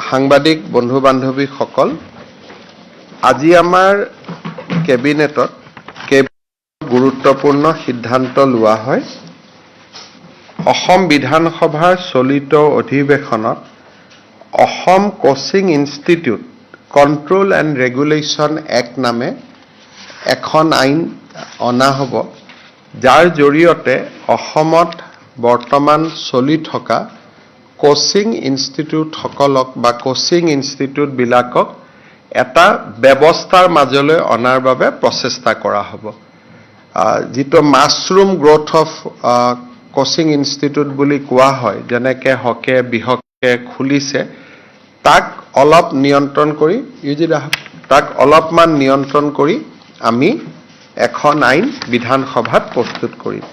সাংবাদিক বন্ধু বান্ধৱীসকল, আজি আমাৰ কেবিনেটত গুৰুত্বপূৰ্ণ সিদ্ধান্ত লোৱা হয়। অসম বিধানসভাৰ চলিত অধিৱেশনত Assam coaching institute control and regulation act নামে এখন আইন অনা হ'ব, যাৰ জৰিয়তে অসমত বৰ্তমান চলি থকা কোচিং ইনষ্টিটিউটসকলক বা কোচিং ইনষ্টিটিউটবিলাকক এটা ব্যৱস্থাৰ মাজলৈ অনাৰ বাবে প্ৰচেষ্টা কৰা হ'ব। যিটো mushroom growth of coaching institute বুলি কোৱা হয়, যেনেকৈ হকে বিহকে খুলিছে, তাক অলপ নিয়ন্ত্ৰণ কৰি অলপমান নিয়ন্ত্ৰণ কৰি আমি এখন আইন বিধানসভাত প্ৰস্তুত কৰিম।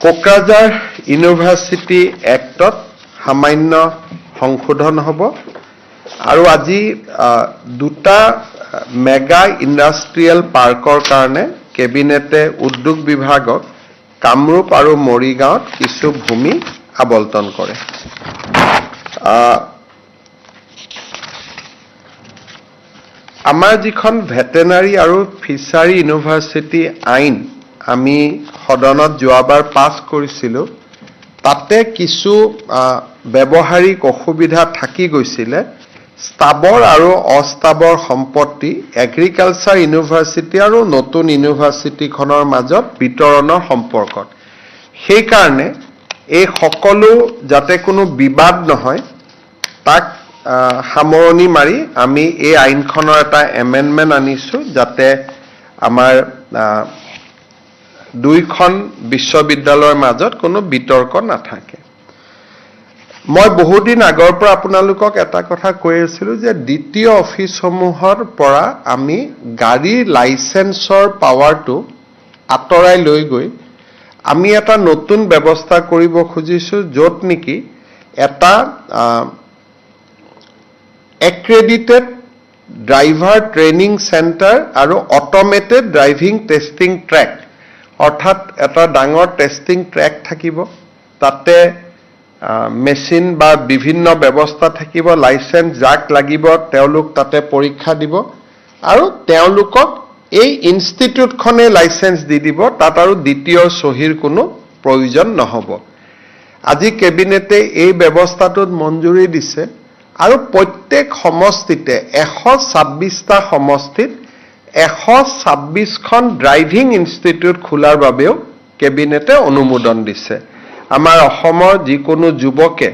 কোকৰাঝাৰ ইউনিভাৰ্চিটি এক্টত সামান্য সংশোধন হ'ব আৰু আজি দুটা মেগা ইণ্ডাষ্ট্ৰিয়েল পাৰ্কৰ কাৰণে কেবিনেটে উদ্যোগ বিভাগক কামৰূপ আৰু মৰিগাঁৱত কিছু ভূমি আবণ্টন কৰে। আমাৰ যিখন ভেটেনাৰী আৰু ফিচাৰী ইউনিভাৰ্চিটি আইন আমি সদনত যোৱাবাৰ পাছ কৰিছিলোঁ, তাতে কিছু ব্যৱহাৰিক অসুবিধা থাকি গৈছিলে স্থাবৰ আৰু অস্থাবৰ সম্পত্তি এগ্ৰিকালচাৰ ইউনিভাৰ্চিটি আৰু নতুন ইউনিভাৰ্চিটিখনৰ মাজত বিতৰণৰ সম্পৰ্কত। সেইকাৰণে এই সকলো যাতে কোনো বিবাদ নহয়, তাক সামৰণি মাৰি আমি এই আইনখনৰ এটা এমেণ্ডমেণ্ট আনিছোঁ, যাতে আমাৰ দুইখন বিশ্ববিদ্যালয়ৰ মাজত কোনো বিতৰ্ক নাথাকে। মই বহুদিন আগৰ পৰা আপোনালোকক এটা কথা কৈ আছিলোঁ যে দ্বিতীয় অফিচসমূহৰ পৰা আমি গাড়ীৰ লাইচেন্সৰ পাৱাৰটো আঁতৰাই লৈ গৈ আমি এটা নতুন ব্যৱস্থা কৰিব খুজিছোঁ, য'ত নেকি এটা এক্ৰেডিটেড ড্ৰাইভাৰ ট্ৰেইনিং চেণ্টাৰ আৰু অট'মেটেড ড্ৰাইভিং টেষ্টিং ট্ৰেক, অৰ্থাৎ এটা ডাঙৰ টেষ্টিং ট্ৰেক থাকিব, তাতে মেচিন বা বিভিন্ন ব্যৱস্থা থাকিব, লাইচেন্স যাক লাগিব তেওঁলোক তাতে পৰীক্ষা দিব আৰু তেওঁলোকক এই ইনষ্টিটিউটখনে লাইচেন্স দি দিব, তাত আৰু দ্বিতীয় চহীৰ কোনো প্ৰয়োজন নহ'ব। আজি কেবিনেটে এই ব্যৱস্থাটোত মঞ্জুৰি দিছে আৰু প্ৰত্যেক সমষ্টিতে 126টা সমষ্টিত 126খন ড্ৰাইভিং ইনষ্টিটিউট খোলাৰ বাবেও কেবিনেটে অনুমোদন দিছে। আমাৰ অসমৰ যিকোনো যুৱকে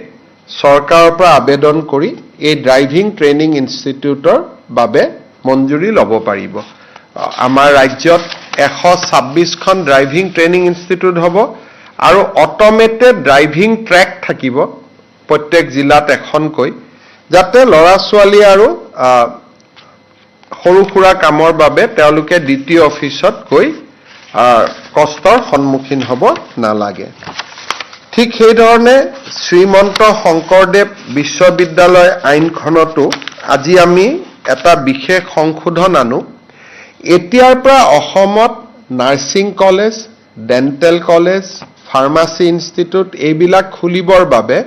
চৰকাৰৰ পৰা আবেদন কৰি এই ড্ৰাইভিং ট্ৰেইনিং ইনষ্টিটিউটৰ বাবে মঞ্জুৰি ল'ব পাৰিব। আমাৰ ৰাজ্যত 126খন ড্ৰাইভিং ট্ৰেইনিং ইনষ্টিটিউট হ'ব আৰু অট'মেটেড ড্ৰাইভিং ট্ৰেক থাকিব প্ৰত্যেক জিলাত এখনকৈ, যাতে ল'ৰা ছোৱালী আৰু সৰু সুৰা কামৰ বাবে তেওঁলোকে দ্বিতীয় অফিচত গৈ কষ্টৰ সন্মুখীন হ'ব নালাগে। ঠিক সেইধৰণে শ্ৰীমন্ত শংকৰদেৱ বিশ্ববিদ্যালয় আইনখনতো আজি আমি এটা বিশেষ সংশোধন আনো। এতিয়াৰ পৰা অসমত nursing college, dental college, pharmacy institute এইবিলাক খুলিবৰ বাবে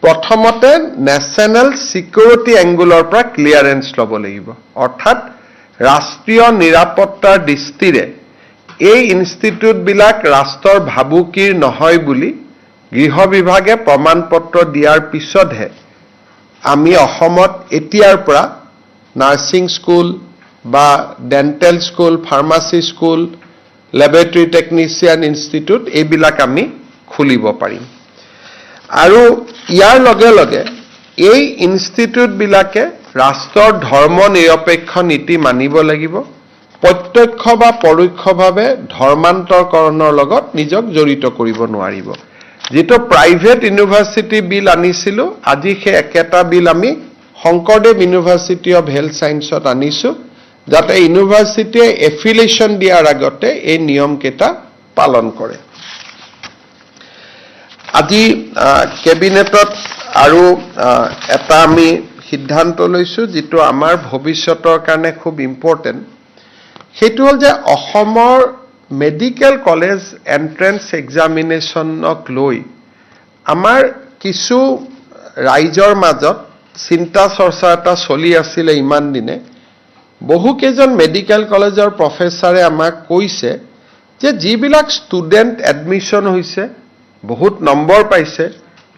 প্ৰথমতে নেশ্যনেল ছিকিউৰিটি এংগুলৰ পৰা ক্লিয়াৰেন্স ল'ব লাগিব, অৰ্থাৎ ৰাষ্ট্ৰীয় নিৰাপত্তাৰ দৃষ্টিৰে এই ইনষ্টিটিউটবিলাক ৰাষ্ট্ৰৰ ভাবুকিৰ নহয় বুলি গৃহ বিভাগে প্ৰমাণ পত্ৰ দিয়াৰ পিছতহে আমি অসমত এতিয়াৰ পৰা নাৰ্ছিং স্কুল বা dental school, pharmacy school, laboratory technician institute এইবিলাক আমি খুলিব পাৰিম। আৰু ইয়াৰ লগে লগে এই ইনষ্টিটিউটবিলাকে ৰাষ্ট্ৰৰ ধৰ্ম নিৰপেক্ষ নীতি মানিব লাগিব, প্ৰত্যক্ষ বা পৰোক্ষভাৱে ধৰ্মান্তৰকৰণৰ লগত নিজক জড়িত কৰিব নোৱাৰিব। যিটো প্ৰাইভেট ইউনিভাৰ্চিটি বিল আনিছিলোঁ, আজি সেই একেটা বিল আমি শংকৰদেৱ ইউনিভাৰ্চিটি অৱ হেল্থ ছায়েন্সত আনিছোঁ, যাতে ইউনিভাৰ্চিটিয়ে এফিলিয়েশ্যন দিয়াৰ আগতে এই নিয়মকেইটা পালন কৰে। আজি কেবিনেটত আৰু এটা আমি সিদ্ধান্ত লৈছোঁ, যিটো আমাৰ ভৱিষ্যতৰ কাৰণে খুব ইম্পৰ্টেণ্ট। সেইটো হ'ল যে অসমৰ মেডিকেল কলেজ এণ্ট্ৰেন্স এক্সামিনেশ্যনক লৈ আমাৰ কিছু ৰাইজৰ মাজত চিন্তা চৰ্চা এটা চলি আছিলে ইমান দিনে বহুকেইজন মেডিকেল কলেজৰ প্ৰফেচাৰে আমাক কৈছে যে যিবিলাক ষ্টুডেণ্ট এডমিশ্যন হৈছে বহুত নম্বৰ পাইছে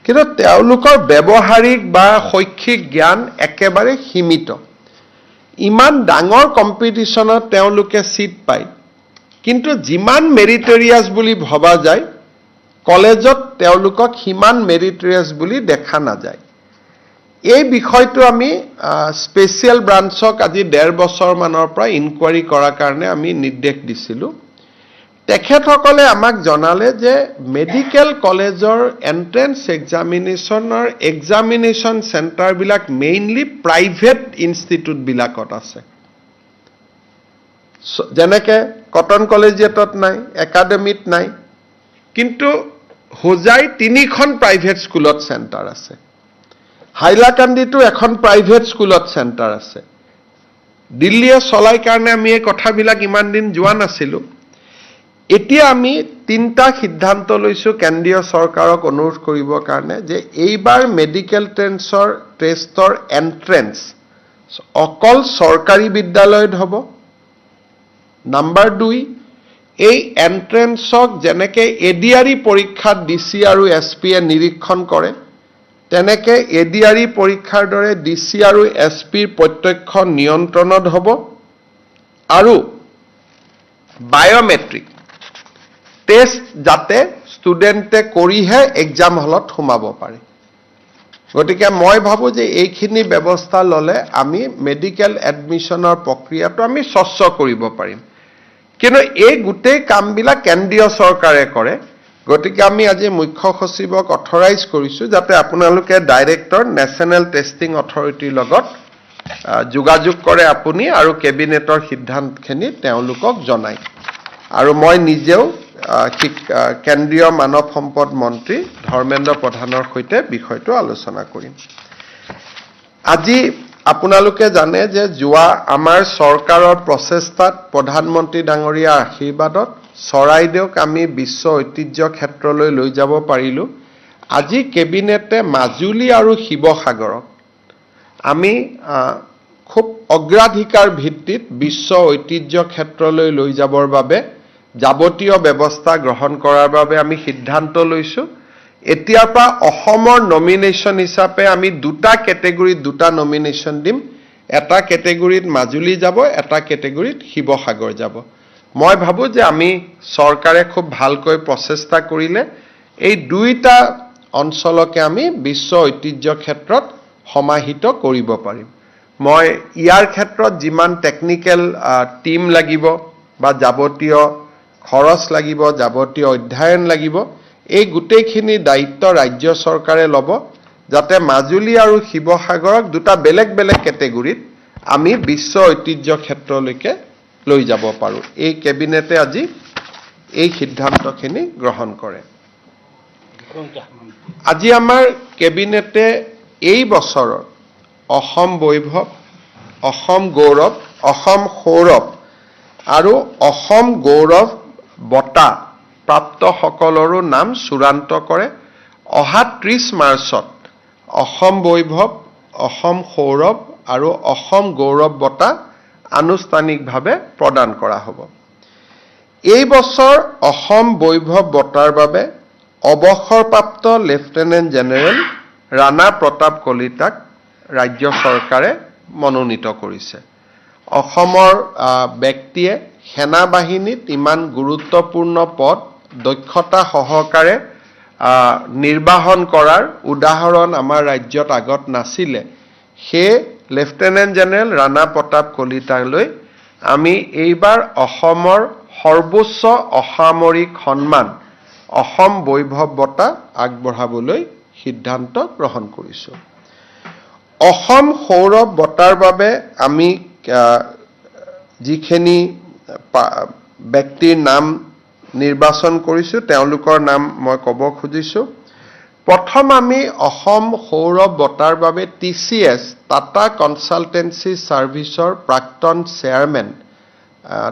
কিন্তু তেওঁলোকৰ ব্যৱহাৰিক বা শৈক্ষিক জ্ঞান একেবাৰে সীমিত ইমান ডাঙৰ কম্পিটিশ্যনত তেওঁলোকে সিট পায় কিন্তু যিমান মেৰিটৰিয়াছ বুলি ভবা যায় কলেজত তেওঁলোকক সিমান মেৰিটৰিয়াছ বুলি দেখা নাযায় এই বিষয়টো আমি স্পেচিয়েল ব্ৰাঞ্চক আজি 1.5 বছৰ মানৰ পৰা ইনকুৱাৰী কৰাৰ কাৰণে আমি নিৰ্দেশ দিছিলোঁ তেখেতসকলে আমাক জনালে যে মেডিকেল কলেজৰ এন্ট্ৰেন্স এক্সামিনেশ্যনৰ এক্সামিনেশ্যন চেণ্টাৰবিলাক মেইনলি প্ৰাইভেট ইনষ্টিটিউটবিলাকত আছে যেনেকৈ কটন কলেজিয়েটত নাই একাডেমিত নাই কিন্তু হোজাই 3খন প্ৰাইভেট স্কুলত চেণ্টাৰ আছে হাইলাকান্দিতো এখন প্ৰাইভেট স্কুলত চেণ্টাৰ আছে দিল্লীয়ে চলাই কাৰণে আমি এই কথাবিলাক ইমান দিন যোৱা নাছিলোঁ এতিয়া আমি 3টা সিদ্ধান্ত লৈছোঁ কেন্দ্ৰীয় চৰকাৰক অনুৰোধ কৰিবৰ কাৰণে যে এইবাৰ মেডিকেল টেষ্টৰ এন্ট্ৰেন্স অকল চৰকাৰী বিদ্যালয়ত হ'ব নাম্বাৰ 2 এই এন্ট্ৰেন্সক যেনেকৈ এডিআৰই পৰীক্ষাত ডিচি আৰু এছপিয়ে নিৰীক্ষণ কৰে তেনেকৈ এডিআৰই পৰীক্ষাৰ দৰে ডিচি আৰু এছপিৰ প্ৰত্যক্ষ নিয়ন্ত্ৰণত হ'ব আৰু বায়োমেট্ৰিক টেষ্ট যাতে ষ্টুডেণ্টে কৰিহে এক্সাম হলত সোমাব পাৰে গতিকে মই ভাবোঁ যে এইখিনি ব্যৱস্থা ল'লে আমি মেডিকেল এডমিশ্যনৰ প্ৰক্ৰিয়াটো আমি স্বচ্ছ কৰিব পাৰিম কিন্তু এই গোটেই কামবিলাক কেন্দ্ৰীয় চৰকাৰে কৰে গতিকে আমি আজি মুখ্য সচিবক অথৰাইজ কৰিছোঁ যাতে আপোনালোকে ডাইৰেক্টৰ নেশ্যনেল টেষ্টিং অথৰিটিৰ লগত যোগাযোগ কৰে আপুনি আৰু কেবিনেটৰ সিদ্ধান্তখিনি তেওঁলোকক জনায় আৰু মই নিজেও কেন্দ্ৰীয় মানৱ সম্পদ মন্ত্ৰী ধৰ্মেন্দ্ৰ প্ৰধানৰ সৈতে বিষয়টো আলোচনা কৰিম আজি আপোনালোকে জানে যে যোৱা আমাৰ চৰকাৰৰ প্ৰচেষ্টাত প্ৰধানমন্ত্ৰী ডাঙৰীয়াৰ আশীৰ্বাদত চৰাইদেউক আমি বিশ্ব ঐতিহ্য ক্ষেত্ৰলৈ লৈ যাব পাৰিলোঁ আজি কেবিনেটে মাজুলী আৰু শিৱসাগৰক আমি খুব অগ্ৰাধিকাৰ ভিত্তিত বিশ্ব ঐতিহ্য ক্ষেত্ৰলৈ লৈ যাবৰ বাবে যাৱতীয় ব্যৱস্থা গ্ৰহণ কৰাৰ বাবে আমি সিদ্ধান্ত লৈছোঁ এতিয়াৰ পৰা অসমৰ নমিনেশ্যন হিচাপে আমি 2টা কেটেগৰীত 2টা নমিনেশ্যন দিম এটা কেটেগৰীত মাজুলী যাব এটা কেটেগৰীত শিৱসাগৰ যাব মই ভাবোঁ যে আমি চৰকাৰে খুব ভালকৈ প্ৰচেষ্টা কৰিলে এই 2টা অঞ্চলকে আমি বিশ্ব ঐতিহ্য ক্ষেত্ৰত সমাহিত কৰিব পাৰিম মই ইয়াৰ ক্ষেত্ৰত যিমান টেকনিক্যাল টিম লাগিব বা যাৱতীয় খৰচ লাগিব যাৱতীয় অধ্যয়ন লাগিব এই গোটেইখিনি দায়িত্ব ৰাজ্য চৰকাৰে ল'ব যাতে মাজুলী আৰু শিৱসাগৰক 2টা বেলেগ বেলেগ কেটেগৰীত আমি বিশ্ব ঐতিহ্য ক্ষেত্ৰলৈকে লৈ যাব পাৰোঁ এই কেবিনেটে আজি এই সিদ্ধান্তখিনি গ্ৰহণ কৰে আজি আমাৰ কেবিনেটে এই বছৰৰ অসম বৈভৱ অসম গৌৰৱ অসম সৌৰভ আৰু অসম গৌৰৱ বঁটা প্ৰাপ্তসকলৰো নাম চূড়ান্ত কৰে অহা 30 মাৰ্চত অসম বৈভৱ অসম সৌৰভ আৰু অসম গৌৰৱ বঁটা আনুষ্ঠানিকভাৱে প্ৰদান কৰা হ'ব এই বছৰ অসম বৈভৱ বঁটাৰ বাবে অৱসৰপ্ৰাপ্ত লেফটেনেণ্ট জেনেৰেল ৰাণা প্ৰতাপ কলিতাক ৰাজ্য চৰকাৰে মনোনীত কৰিছে অসমৰ ব্যক্তিয়ে সেনা বাহিনীত ইমান গুৰুত্বপূৰ্ণ পদ দক্ষতা সহকাৰে নিৰ্বাহন কৰাৰ উদাহৰণ আমাৰ ৰাজ্যত আগত নাছিলে সেই লেফটেনেণ্ট জেনেৰেল ৰাণা প্ৰতাপ কলিতালৈ আমি এইবাৰ অসমৰ সৰ্বোচ্চ অসামৰিক সন্মান অসম বৈভৱ বঁটা আগবঢ়াবলৈ সিদ্ধান্ত গ্ৰহণ কৰিছোঁ অসম সৌৰভ বঁটাৰ বাবে আমি যিখিনি ব্যক্তিৰ নাম নিৰ্বাচন কৰিছোঁ তেওঁলোকৰ নাম মই ক'ব খুজিছোঁ প্ৰথম আমি অসম সৌৰভ বঁটাৰ বাবে TCS টাটা কনচালটেন্সি ছাৰ্ভিচৰ প্ৰাক্তন চেয়াৰমেন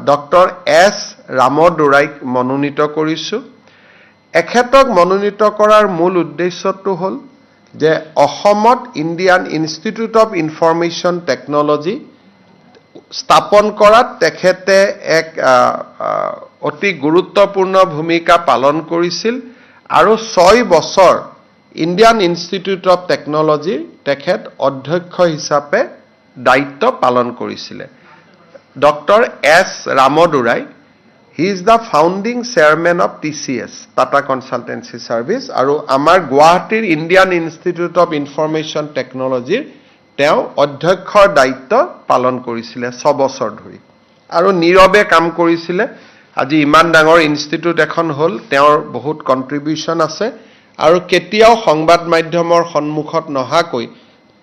ডক্টৰ S ৰামদুৰাইক মনোনীত কৰিছোঁ এখেতক মনোনীত কৰাৰ মূল উদ্দেশ্যটো হ'ল যে অসমত Indian Institute of information technology স্থাপন কৰাত তেখেতে এক অতি গুৰুত্বপূৰ্ণ ভূমিকা পালন কৰিছিল আৰু 6 বছৰ ইণ্ডিয়ান ইনষ্টিটিউট অফ টেকনলজিৰ তেখেত অধ্যক্ষ হিচাপে দায়িত্ব পালন কৰিছিলে doctor S Ramadorai he is the founding chairman of TCS Tata consultancy services আৰু আমাৰ গুৱাহাটীৰ ইণ্ডিয়ান ইনষ্টিটিউট অফ ইনফৰমেশ্যন টেকনলজিৰ তেওঁ অধ্যক্ষৰ দায়িত্ব পালন কৰিছিলে 6 বছৰ ধৰি আৰু নীৰৱে কাম কৰিছিলে আজি ইমান ডাঙৰ ইনষ্টিটিউট এখন হ'ল তেওঁৰ বহুত কন্ট্ৰিবিউশন আছে আৰু কেতিয়াও সংবাদ মাধ্যমৰ সন্মুখত নহাকৈ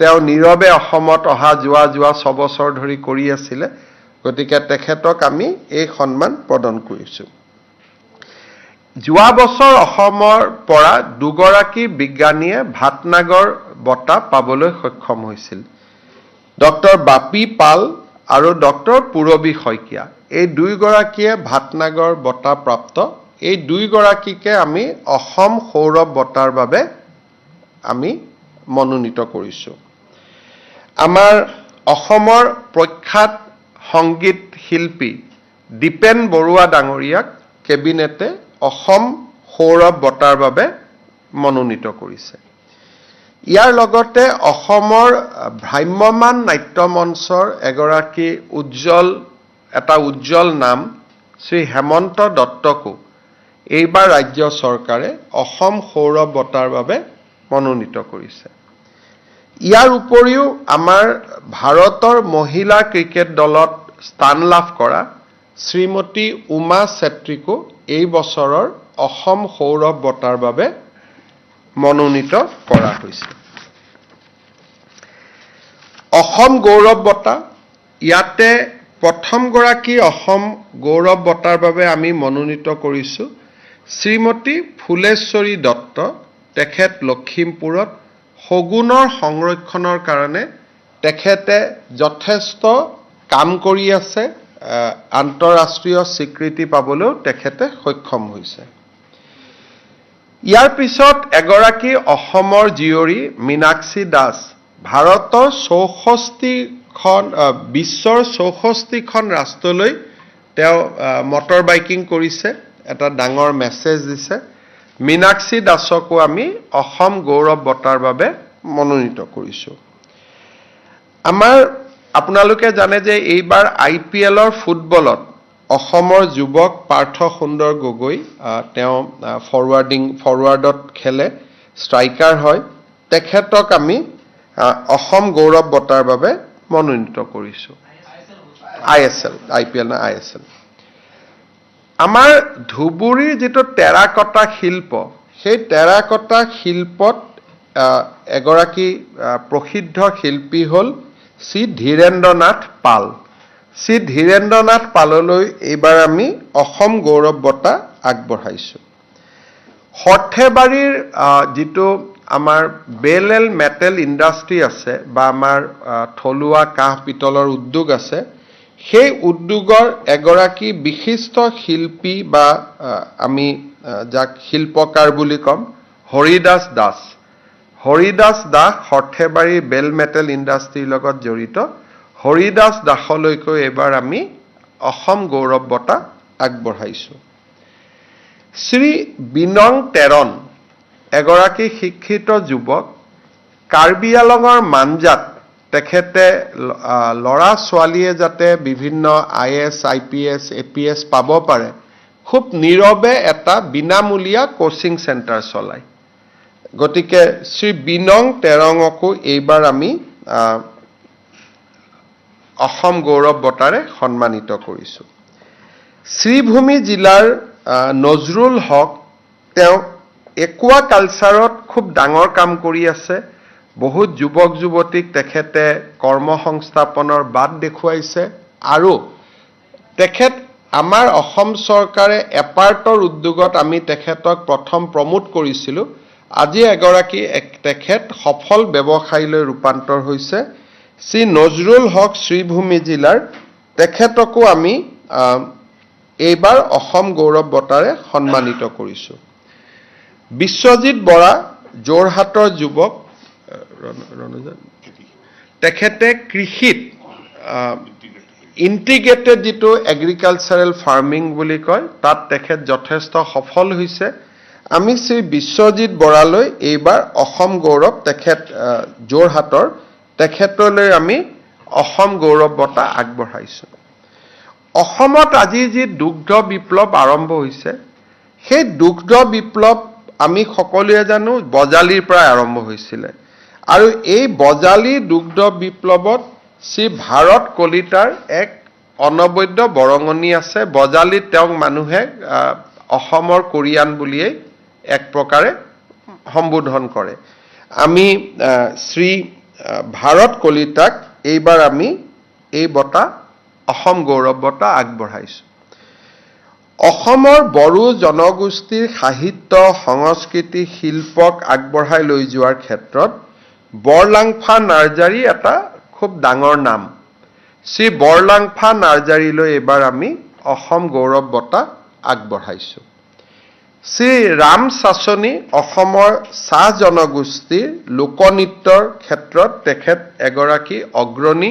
তেওঁ নীৰৱে অসমত অহা যোৱা 6 বছৰ ধৰি কৰি আছিলে গতিকে তেখেতক আমি এই সন্মান প্ৰদান কৰিছোঁ যোৱা বছৰ অসমৰ পৰা দুগৰাকী বিজ্ঞানীয়ে ভাটনাগৰ বঁটা পাবলৈ সক্ষম হৈছিল ডক্টৰ বাপি পাল আৰু ডক্টৰ পুৰবী শইকীয়া এই দুইগৰাকীয়ে ভাটনাগৰ বঁটা প্ৰাপ্ত এই দুইগৰাকীকে আমি অসম সৌৰভ বঁটাৰ বাবে আমি মনোনীত কৰিছোঁ আমাৰ অসমৰ প্ৰখ্যাত সংগীত শিল্পী দীপেন বৰুৱা ডাঙৰীয়াক কেবিনেটে অসম সৌৰভ বঁটাৰ বাবে মনোনীত কৰিছে ইয়াৰ লগতে অসমৰ ভ্ৰাম্যমান নাট্য মঞ্চৰ এগৰাকী উজ্জ্বল নাম শ্ৰী হেমন্ত দত্তকো এইবাৰ ৰাজ্য চৰকাৰে অসম সৌৰভ বঁটাৰ বাবে মনোনীত কৰিছে ইয়াৰ উপৰিও আমাৰ ভাৰতৰ মহিলা ক্ৰিকেট দলত স্থান লাভ কৰা শ্ৰীমতী উমা চেত্ৰীকো এই বছৰৰ অসম সৌৰভ বঁটাৰ বাবে মনোনীত কৰা হৈছে অসম গৌৰৱ বঁটা ইয়াতে প্ৰথমগৰাকী অসম গৌৰৱ বঁটাৰ বাবে আমি মনোনীত কৰিছোঁ শ্ৰীমতী ফুলেশ্বৰী দত্ত তেখেত লখিমপুৰত সগুণৰ সংৰক্ষণৰ কাৰণে তেখেতে যথেষ্ট কাম কৰি আছে আন্তঃৰাষ্ট্ৰীয় স্বীকৃতি পাবলৈও তেখেতে সক্ষম হৈছে ইয়াৰ পিছত এগৰাকী অসমৰ জীয়ৰী মীনাক্ষী দাস ভাৰতৰ বিশ্বৰ 64খন ৰাষ্ট্ৰলৈ তেওঁ মটৰ বাইকিং কৰিছে এটা ডাঙৰ মেছেজ দিছে মীনাক্ষী দাসকো আমি অসম গৌৰৱ বঁটাৰ বাবে মনোনীত কৰিছোঁ আমাৰ আপোনালোকে জানে যে এইবাৰ IPLৰ ফুটবলত অসমৰ যুৱক পাৰ্থ সুন্দৰ গগৈ তেওঁ ফৰৱাৰ্ডত খেলে ষ্ট্ৰাইকাৰ হয় তেখেতক আমি অসম গৌৰৱ বঁটাৰ বাবে মনোনীত কৰিছোঁ IPL না ISL আমাৰ ধুবুৰীৰ যেটো টেৰাকটা শিল্প সেই টেৰাকটা শিল্পত এগৰাকী প্ৰসিদ্ধ শিল্পী হ'ল শ্ৰী ধীৰেন্দ্ৰনাথ পাল শ্ৰী ধীৰেন্দ্ৰনাথ পাললৈ এইবাৰ আমি অসম গৌৰৱ বঁটা আগবঢ়াইছোঁ সৰ্থেবাৰীৰ যেটো আমাৰ বেল মেটেল ইণ্ডাষ্ট্ৰি আছে বা আমাৰ থলুৱা কাঁহ পিতলৰ উদ্যোগ আছে সেই উদ্যোগৰ এগৰাকী বিশিষ্ট শিল্পী বা আমি যাক শিল্পকাৰ বুলি কম হৰিদাস দাস সৰ্থেবাৰী বেল মেটেল ইণ্ডাষ্ট্ৰিৰ লগত জড়িত হৰিদাস দাসলৈকো এবাৰ আমি অসম গৌৰৱ বঁটা আগবঢ়াইছোঁ শ্ৰী বিনং তেৰণ এগৰাকী শিক্ষিত যুৱক কাৰ্বি আলঙৰ মানজাত তেখেতে লৰা ছোৱালীয়ে যাতে বিভিন্ন IAS IPS APS পাব পাৰে খুব নীৰৱে এটা বিনামূলীয়া কোচিং চেণ্টাৰ চলায় গতিকে শ্ৰী বিনং তেৰঙকো এইবাৰ আমি অসম গৌৰৱ বঁটাৰে সন্মানিত কৰিছোঁ শ্ৰীভূমি জিলাৰ নজৰুল হক তেওঁ একুৱা কালচাৰত খুব ডাঙৰ কাম কৰি আছে বহুত যুৱক যুৱতীক তেখেতে কৰ্মসংস্থাপনৰ বাট দেখুৱাইছে আৰু তেখেত আমাৰ অসম চৰকাৰে এপাৰ্টৰ উদ্যোগত আমি তেখেতক প্ৰথম প্ৰমোট কৰিছিলোঁ আজি এগৰাকী তেখেত সফল ব্যৱসায়ীলৈ ৰূপান্তৰ হৈছে শ্ৰী নজৰুল হক শ্ৰীভূমি জিলাৰ তেখেতকো আমি এইবাৰ অসম গৌৰৱ বঁটাৰে সন্মানিত কৰিছোঁ বিশ্বজিৎ বৰা যোৰহাটৰ যুৱক ৰণুজন তেখেতে কৃষিত ইণ্টিগ্ৰেটেড যিটো এগ্ৰিকালচাৰেল ফাৰ্মিং বুলি কয় তাত তেখেত যথেষ্ট সফল হৈছে আমি শ্ৰী বিশ্বজিৎ বৰালৈ এইবাৰ অসম গৌৰৱ তেখেত যোৰহাটৰ তেখেতলৈ আমি অসম গৌৰৱ বঁটা আগবঢ়াইছোঁ অসমত আজি যি দুগ্ধ বিপ্লৱ আৰম্ভ হৈছে সেই দুগ্ধ বিপ্লৱ আমি সকলোৱে জানো বজালিৰ পৰা আৰম্ভ হৈছিলে আৰু এই বজালি দুগ্ধ বিপ্লৱত শ্ৰী ভাৰত কলিতাৰ এক অনবদ্য বৰঙণি আছে বজালিত তেওঁক মানুহে অসমৰ কোৰিয়ান বুলিয়েই এক প্ৰকাৰে সম্বোধন কৰে আমি শ্ৰী ভাৰত কলিতাক এইবাৰ আমি এই বঁটা অসম গৌৰৱ বঁটা আগবঢ়াইছোঁ অসমৰ বড়ো জনগোষ্ঠীৰ সাহিত্য সংস্কৃতি শিল্পক আগবঢ়াই লৈ যোৱাৰ ক্ষেত্ৰত বৰলাংফা নাৰ্জাৰী এটা খুব ডাঙৰ নাম শ্ৰী বৰলাংফা নাৰ্জাৰীলৈ এইবাৰ আমি অসম গৌৰৱ বঁটা আগবঢ়াইছোঁ শ্ৰী ৰাম চাচনি অসমৰ চাহ জনগোষ্ঠীৰ লোকনৃত্যৰ ক্ষেত্ৰত তেখেত এগৰাকী অগ্ৰণী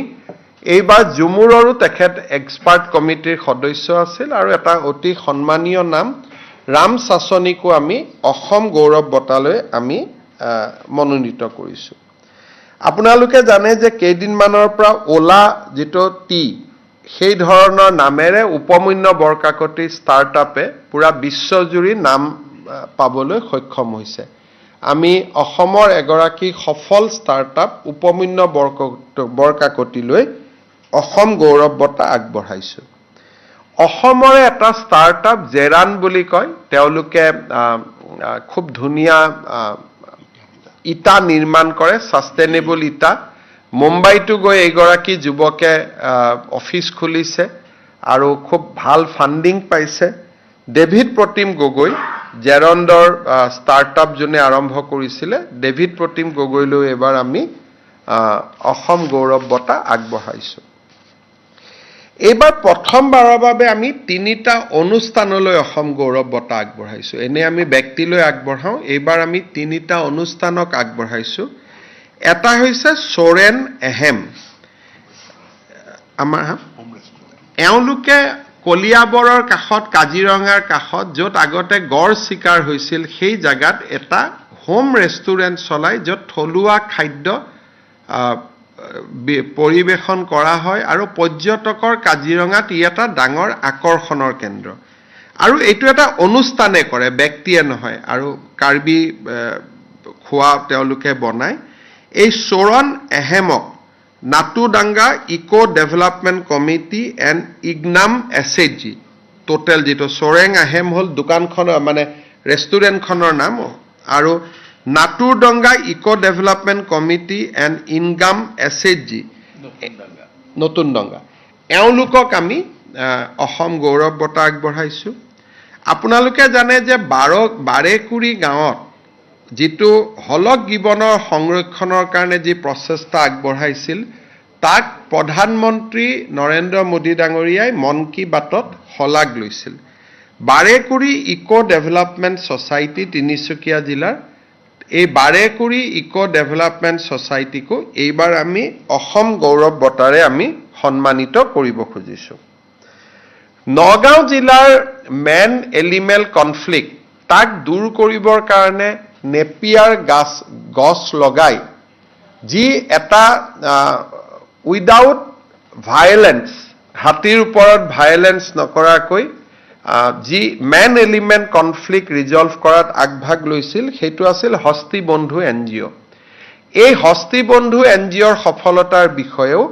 এইবাৰ জুমুৰৰো তেখেত এক্সপাৰ্ট কমিটিৰ সদস্য আছিল আৰু এটা অতি সন্মানীয় নাম ৰাম চাচনিকো আমি অসম গৌৰৱ বঁটালৈ আমি মনোনীত কৰিছোঁ আপোনালোকে জানে যে কেইদিনমানৰ পৰা ওলা যিটো টি সেই ধৰণৰ নামেৰে উপমন্য বৰকাকতী ষ্টাৰ্টআপে পুৰা বিশ্বজুৰি নাম পাবলৈ সক্ষম হৈছে আমি অসমৰ এগৰাকী সফল ষ্টাৰ্টআপ উপমন্য বৰকাকতীলৈ অসম গৌৰৱ বঁটা আগবঢ়াইছোঁ অসমৰে এটা ষ্টাৰ্টআপ জেৰান বুলি কয় তেওঁলোকে খুব ধুনীয়া ইটা নিৰ্মাণ কৰে সাষ্টেইনেবল ইটা মুম্বাইতো গৈ এগৰাকী যুৱকে অফিচ খুলিছে আৰু খুব ভাল ফাণ্ডিং পাইছে ডেভিড প্ৰতিম গগৈ জেৰণ্ডৰ ষ্টাৰ্টআপ যোনে আৰম্ভ কৰিছিলে ডেভিড প্ৰতিম গগৈলৈ এবাৰ আমি অসম গৌৰৱ বঁটা আগবঢ়াইছোঁ এইবাৰ প্ৰথমবাৰৰ বাবে আমি 3টা অনুষ্ঠানলৈ অসম গৌৰৱ বঁটা আগবঢ়াইছোঁ এনে আমি ব্যক্তিলৈ আগবঢ়াওঁ এইবাৰ আমি 3টা অনুষ্ঠানক আগবঢ়াইছোঁ এটা হৈছে সোৰেন এহেম আমাৰ এওঁলোকে কলিয়াবৰৰ কাষত কাজিৰঙাৰ কাষত য'ত আগতে গড় চিকাৰ হৈছিল সেই জাগাত এটা হোম ৰেষ্টুৰেণ্ট চলাই য'ত থলুৱা খাদ্য পৰিবেশন কৰা হয় আৰু পৰ্যটকৰ কাজিৰঙাত ই এটা ডাঙৰ আকৰ্ষণৰ কেন্দ্ৰ আৰু এইটো এটা অনুষ্ঠানে কৰে ব্যক্তিয়ে নহয় আৰু কাৰ্বি খোৱা তেওঁলোকে বনায় এই সোৰণ এহেমক Natudanga eco development committee and ইগনাম এছএইচজি টোটেল যিটো সোৰেং আহেম হ'ল দোকানখনৰ মানে ৰেষ্টুৰেণ্টখনৰ নাম আৰু Natudanga eco development committee and income SHG নতুন ডঙ্গা এওঁলোকক আমি অসম গৌৰৱ বঁটা আগবঢ়াইছোঁ আপোনালোকে জানে যে বাৰেকুৰি গাঁৱত যিটো হলক গিবনৰ সংৰক্ষণৰ কাৰণে যি প্ৰচেষ্টা আগবঢ়াইছিল তাক প্ৰধানমন্ত্ৰী নৰেন্দ্ৰ মোদী ডাঙৰীয়াই মন কী বাতত শলাগ লৈছিল Barekuri eco development society Tinsukia জিলাৰ এই বাৰেকুৰি ইকো ডেভেলপমেণ্ট ছ'চাইটিকো এইবাৰ আমি অসম গৌৰৱ বঁটাৰে আমি সন্মানিত কৰিব খুজিছোঁ নগাঁও জিলাৰ মেন এলিমেল কনফ্লিক্ট তাক দূৰ কৰিবৰ কাৰণে নেপিয়াৰ গছ লগাই যি এটা উইদাউট ভায়োলেন্স হাতীৰ ওপৰত ভায়োলেন্স নকৰাকৈ যি মেন এলিমেণ্ট কনফ্লিক্ট ৰিজলভ কৰাত আগভাগ লৈছিল সেইটো আছিল হস্তি বন্ধু NGO এই হস্তি বন্ধু NGOৰ সফলতাৰ বিষয়েও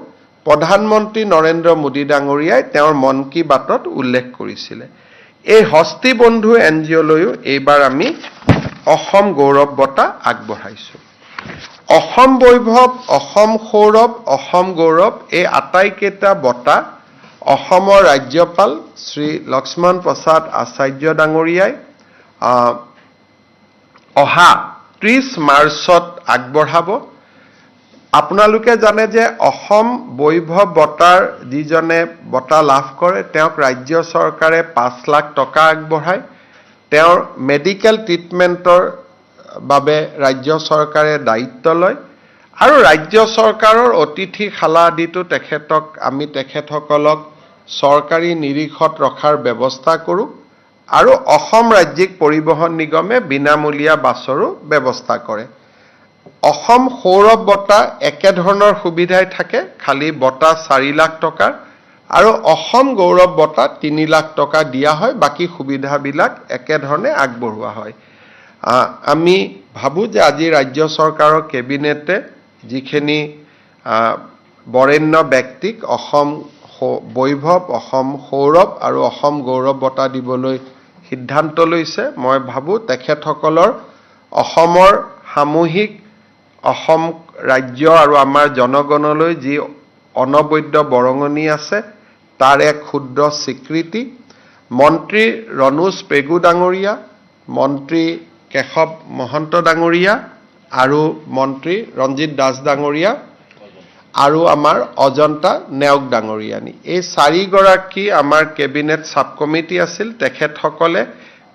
প্ৰধানমন্ত্ৰী নৰেন্দ্ৰ মোদী ডাঙৰীয়াই তেওঁৰ মন কী বাতত উল্লেখ কৰিছিলে এই হস্তি বন্ধু NGOলৈও এইবাৰ আমি অসম গৌৰৱ বঁটা আগবঢ়াইছোঁ অসম বৈভৱ অসম সৌৰভ অসম গৌৰৱ এই আটাইকেইটা বঁটা অসমৰ ৰাজ্যপাল শ্ৰী লক্ষ্মণ প্ৰসাদ আচাৰ্য ডাঙৰীয়াই অহা 30 মাৰ্চত আগবঢ়াব আপোনালোকে জানে যে অসম বৈভৱ বঁটাৰ যিজনে বঁটা লাভ কৰে তেওঁক ৰাজ্য চৰকাৰে 5 লাখ টকা আগবঢ়ায় তেওঁৰ মেডিকেল ট্ৰিটমেণ্টৰ বাবে ৰাজ্য চৰকাৰে দায়িত্ব লয় আৰু ৰাজ্য চৰকাৰৰ অতিথিশালা আদিতো আমি তেখেতসকলক চৰকাৰী নিৰীক্ষত ৰখাৰ ব্যৱস্থা কৰোঁ আৰু অসম ৰাজ্যিক পৰিবহণ নিগমে বিনামূলীয়া বাছৰো ব্যৱস্থা কৰে। অসম সৌৰভ বঁটা একেধৰণৰ সুবিধাই থাকে, খালি বঁটা 4 লাখ টকাৰ আৰু অসম গৌৰৱ বঁটা 3 লাখ টকা দিয়া হয়, বাকী সুবিধাবিলাক একেধৰণে আগবঢ়োৱা হয়। আমি ভাবোঁ যে আজি ৰাজ্য চৰকাৰৰ কেবিনেটে যিখিনি বৰেণ্য ব্যক্তিক অসম বৈভৱ, অসম সৌৰভ আৰু অসম গৌৰৱ বঁটা দিবলৈ সিদ্ধান্ত লৈছে, মই ভাবোঁ তেখেতসকলৰ অসমৰ সামূহিক অসম ৰাজ্য আৰু আমাৰ জনগণলৈ যি অনবদ্য বৰঙণি আছে তাৰ এক ক্ষুদ্ৰ স্বীকৃতি। মন্ত্ৰী ৰণোজ পেগু ডাঙৰীয়া, মন্ত্ৰী কেশৱ মহন্ত ডাঙৰীয়া আৰু মন্ত্ৰী ৰঞ্জিত দাস ডাঙৰীয়া আৰু আমাৰ অজন্তা নেওগ ডাঙৰীয়ানী, এই 4 গৰাকী আমাৰ কেবিনেট চাব কমিটি আছিল। তেখেতসকলে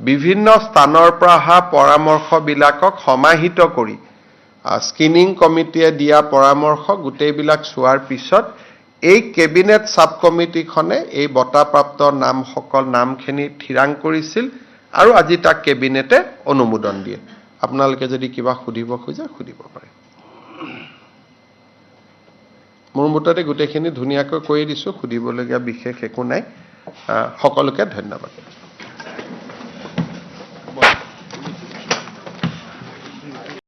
বিভিন্ন স্থানৰ পৰা অহা পৰামৰ্শবিলাকক সমাহিত কৰি স্ক্ৰিনিং কমিটিয়ে দিয়া পৰামৰ্শ গোটেইবিলাক চোৱাৰ পিছত এই কেবিনেট চাব কমিটিখনে এই বঁটাপ্ৰাপ্ত নামখিনি থিৰাং কৰিছিল আৰু আজি তাক কেবিনেটে অনুমোদন দিয়ে। আপোনালোকে যদি কিবা সুধিব খোজে সুধিব পাৰে। মোৰ মতে গোটেইখিনি ধুনীয়াকৈ কৈ দিছোঁ, সুধিবলগীয়া বিশেষ একো নাই। সকলোকে ধন্যবাদ।